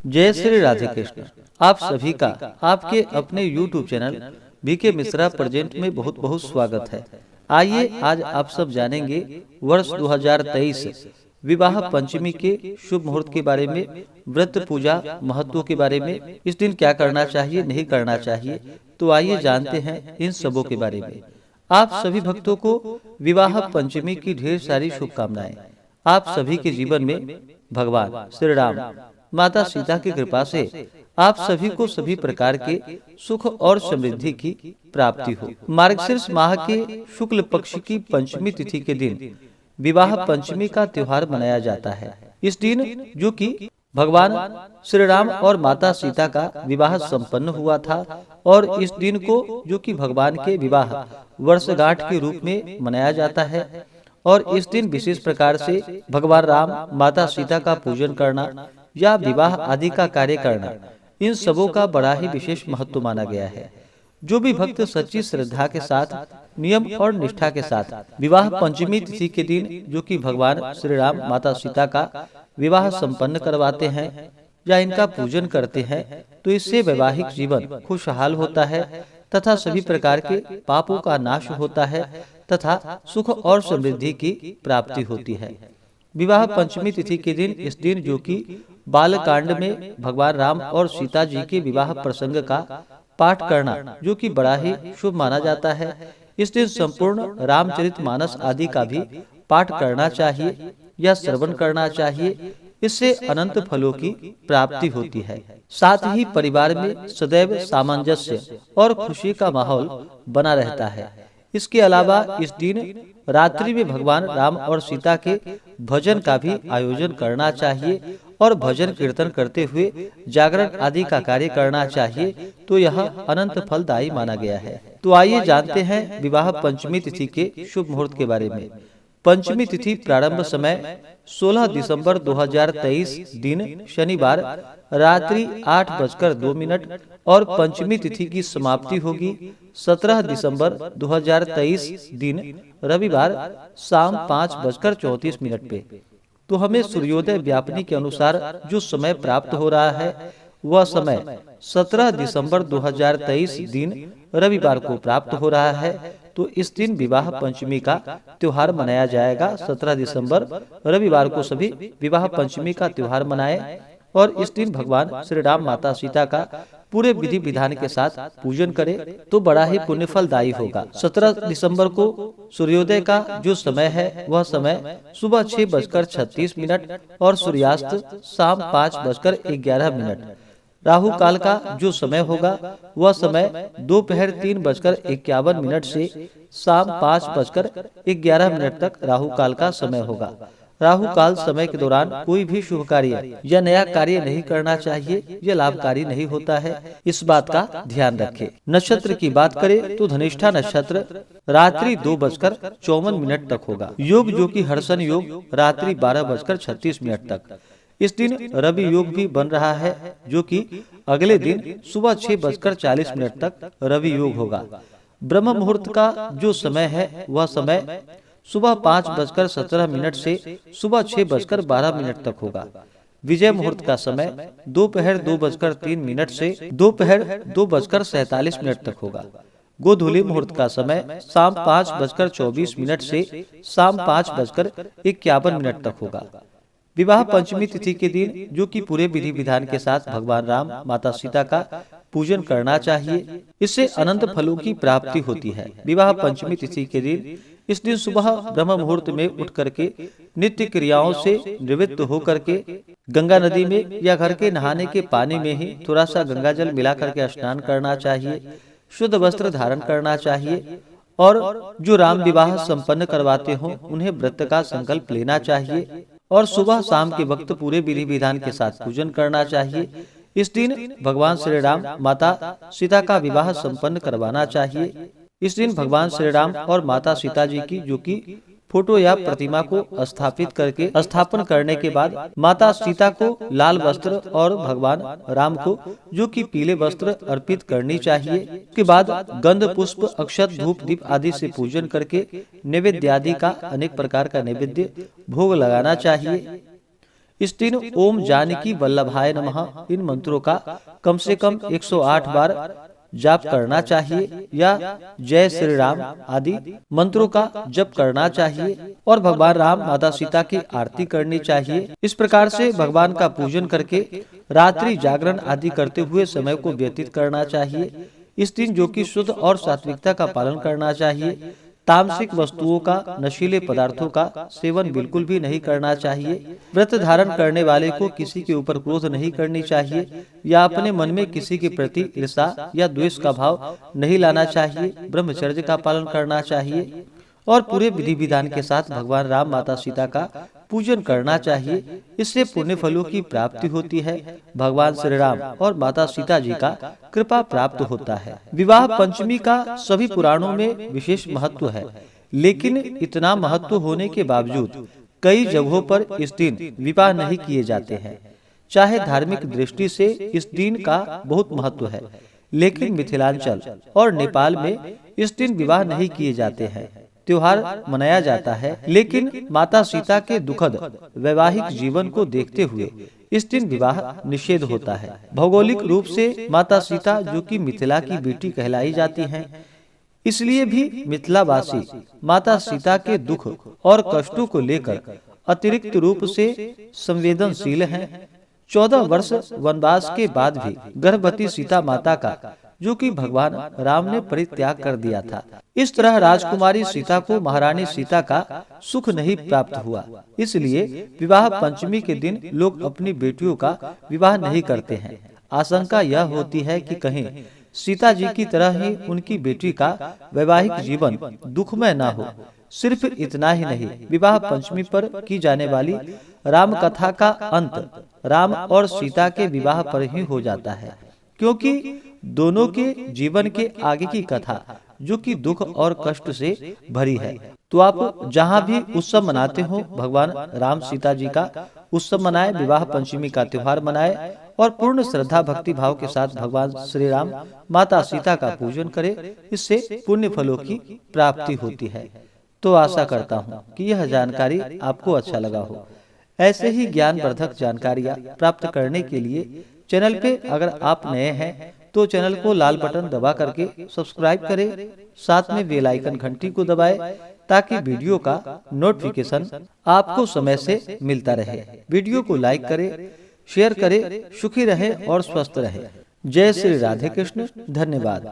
जय श्री राधे कृष्ण। आप सभी का आपके अपने YouTube channel B K Mishra present में बहुत बहुत स्वागत है। आइए आज आप सब जानेंगे वर्ष 2023 विवाह पंचमी के शुभ मुहूर्त के बारे में, व्रत पूजा महत्व के बारे में, इस दिन क्या करना चाहिए नहीं करना चाहिए। तो आइए जानते हैं इन सबों के बारे में। आप सभी भक्तों को विवाह पंचमी की ढेर सारी शुभकामनाएं। आप सभी के जीवन में भगवान श्री राम माता सीता की कृपा से आप सभी को सभी प्रकार के सुख और समृद्धि की प्राप्ति हो। मार्गशीर्ष माह के शुक्ल पक्ष की पंचमी तिथि के दिन विवाह पंचमी का त्योहार मनाया जाता है। इस दिन जो कि भगवान श्री राम और माता सीता का विवाह संपन्न हुआ था और इस दिन को जो कि भगवान के विवाह वर्षगांठ के रूप में मनाया जाता है और इस दिन विशेष प्रकार से भगवान राम माता सीता का पूजन करना या विवाह आदि का कार्य करना, इन सबों का बड़ा ही विशेष महत्व माना गया है। जो भी भक्त सच्ची श्रद्धा के साथ नियम और निष्ठा के साथ विवाह पंचमी तिथि के दिन जो कि भगवान श्री राम माता सीता का विवाह संपन्न करवाते हैं या इनका पूजन करते हैं, तो इससे वैवाहिक जीवन खुशहाल होता है तथा सभी प्रकार के पापों का नाश होता है तथा सुख और समृद्धि की प्राप्ति होती है। विवाह पंचमी तिथि के दिन इस दिन जो कि बालकांड में भगवान राम और सीता जी के विवाह प्रसंग का पाठ करना जो कि बड़ा ही शुभ माना जाता है। इस दिन संपूर्ण रामचरितमानस आदि का भी पाठ करना चाहिए या श्रवण करना चाहिए। इससे अनंत फलों की प्राप्ति होती है। साथ ही परिवार में सदैव सामंजस्य और खुशी का माहौल बना रहता है। इसके अलावा इस दिन रात्रि में भगवान राम और सीता के भजन का भी आयोजन करना चाहिए और भजन कीर्तन करते हुए जागरण आदि का कार्य करना चाहिए, तो यह अनंत फलदायी माना गया है। तो आइए जानते हैं विवाह पंचमी तिथि के शुभ मुहूर्त के बारे में। पंचमी तिथि प्रारंभ समय 16 दिसंबर 2023 दिन शनिवार रात्रि 8:02 और पंचमी तिथि की समाप्ति होगी 17 दिसंबर 2023 दिन रविवार शाम 5:34 पे। तो हमें सूर्योदय व्यापनी के अनुसार जो समय प्राप्त हो रहा है वह समय 17 दिसंबर 2023 दिन रविवार को प्राप्त हो रहा है। तो इस दिन विवाह पंचमी का त्योहार मनाया जाएगा। 17 दिसंबर रविवार को सभी विवाह पंचमी का त्योहार मनाएं और इस दिन भगवान श्री राम माता सीता का पूरे विधि विधान के साथ पूजन करें, तो बड़ा ही पुण्य फलदायी होगा। 17 दिसंबर को सूर्योदय का जो समय है वह समय सुबह 6:36 और सूर्यास्त शाम 5:11। राहु काल का जो समय होगा वह समय दोपहर 3:51 से शाम 5:11 तक राहु काल का समय होगा। राहु काल समय के दौरान कोई भी शुभ कार्य या नया कार्य नहीं करना चाहिए, यह लाभकारी नहीं होता है, इस बात का ध्यान रखें। नक्षत्र की बात करें तो धनिष्ठा नक्षत्र रात्रि 2:54 तक होगा। योग जो कि हर्षण योग रात्रि 12:36 तक। इस दिन रवि योग भी बन रहा है जो कि अगले दिन सुबह 6:40 तक रवि योग होगा। ब्रह्म मुहूर्त का जो समय है वह समय सुबह 5:17 से सुबह 6:12 तक होगा। विजय मुहूर्त का समय दोपहर 2:03 से दोपहर 2:47 तक होगा। गोधूली मुहूर्त का समय शाम 5:24 से शाम 5:51 तक होगा। विवाह पंचमी तिथि के दिन जो कि पूरे विधि विधान के साथ भगवान राम माता सीता का पूजन करना चाहिए, इससे अनंत फलों की प्राप्ति होती है। विवाह पंचमी तिथि के दिन इस दिन सुबह ब्रह्म मुहूर्त में उठ करके नित्य क्रियाओं से निवृत्त होकर के गंगा नदी में या घर के नहाने के पानी में ही थोड़ा सा गंगा जल मिला करके स्नान करना चाहिए, शुद्ध वस्त्र धारण करना चाहिए और जो राम विवाह संपन्न करवाते हो उन्हें व्रत का संकल्प लेना चाहिए और सुबह शाम के वक्त पूरे विधि विधान के साथ पूजन करना चाहिए। इस दिन भगवान श्री राम माता सीता का विवाह संपन्न करवाना चाहिए। इस दिन भगवान श्री राम और माता सीता जी की जो कि फोटो या प्रतिमा को स्थापन करने के बाद माता सीता को लाल वस्त्र और भगवान राम को जो कि पीले वस्त्र अर्पित करनी चाहिए। उसके बाद गंध पुष्प अक्षत धूप दीप आदि से पूजन करके नैवेद्य आदि का अनेक प्रकार का नैवेद्य भोग लगाना चाहिए। इस दिन ओम जानकी वल्लभाय नमः इन मंत्रों का कम से कम 108 बार जाप करना चाहिए या जय श्री राम आदि मंत्रों का जप करना चाहिए और भगवान राम माता सीता की आरती करनी चाहिए। इस प्रकार से भगवान का पूजन करके रात्रि जागरण आदि करते हुए समय को व्यतीत करना चाहिए। इस दिन जो कि शुद्ध और सात्विकता का पालन करना चाहिए। तामसिक वस्तुओं का, नशीले पदार्थों का सेवन बिल्कुल भी नहीं करना चाहिए। व्रत धारण करने वाले को किसी के ऊपर क्रोध नहीं करनी चाहिए या अपने मन में किसी के प्रति ईर्ष्या या द्वेष का भाव नहीं लाना चाहिए। ब्रह्मचर्य का पालन करना चाहिए और पूरे विधि विधान के साथ भगवान राम माता सीता का पूजन करना चाहिए। इससे पुण्य फलों की प्राप्ति होती है। भगवान श्री राम और माता सीता जी का कृपा प्राप्त होता है। विवाह पंचमी का सभी पुराणों में विशेष महत्व है, लेकिन इतना महत्व होने के बावजूद कई जगहों पर इस दिन विवाह नहीं किए जाते हैं। चाहे धार्मिक दृष्टि से इस दिन का बहुत महत्व है, लेकिन मिथिलांचल और नेपाल में इस दिन विवाह नहीं किए जाते हैं। त्योहार मनाया जाता है, लेकिन माता सीता के दुखद वैवाहिक जीवन को देखते हुए इस दिन विवाह निषेध होता है। भौगोलिक रूप से माता सीता जो कि मिथिला की बेटी कहलाई जाती हैं, इसलिए भी मिथिलावासी माता सीता के दुख और कष्टों को लेकर अतिरिक्त रूप से संवेदनशील हैं। 14 वर्ष वनवास के बाद भी गर्भवती सीता माता का जो कि भगवान राम ने परित्याग कर दिया था। इस तरह राजकुमारी सीता को महारानी सीता का सुख नहीं प्राप्त हुआ। इसलिए विवाह पंचमी के दिन लोग अपनी बेटियों का विवाह नहीं करते हैं। आशंका यह होती है कि कहीं सीता जी की तरह ही उनकी बेटी का वैवाहिक जीवन दुखमय न हो। सिर्फ इतना ही नहीं, विवाह पंचमी पर की जाने वाली राम कथा का अंत राम और सीता के विवाह पर ही हो जाता है, क्योंकि दोनों के जीवन के आगे की कथा जो कि दुख और कष्ट से भरी है। तो आप जहाँ भी उत्सव मनाते हो, भगवान राम सीता जी का उत्सव मनाए, विवाह पंचमी का त्योहार मनाए और पूर्ण श्रद्धा भक्ति भाव के साथ भगवान श्री राम माता सीता का पूजन करे। इससे पुण्य फलों की प्राप्ति होती है। तो आशा करता हूँ कि यह जानकारी आपको अच्छा लगा हो। ऐसे ही ज्ञानवर्धक जानकारियाँ प्राप्त करने के लिए चैनल पे अगर आप नए हैं तो चैनल को लाल बटन दबा करके सब्सक्राइब करें, साथ में बेल आइकन घंटी को दबाएं ताकि वीडियो का नोटिफिकेशन आपको समय से मिलता रहे। वीडियो को लाइक करें, शेयर करें। सुखी रहें और स्वस्थ रहें। जय श्री राधे कृष्ण। धन्यवाद।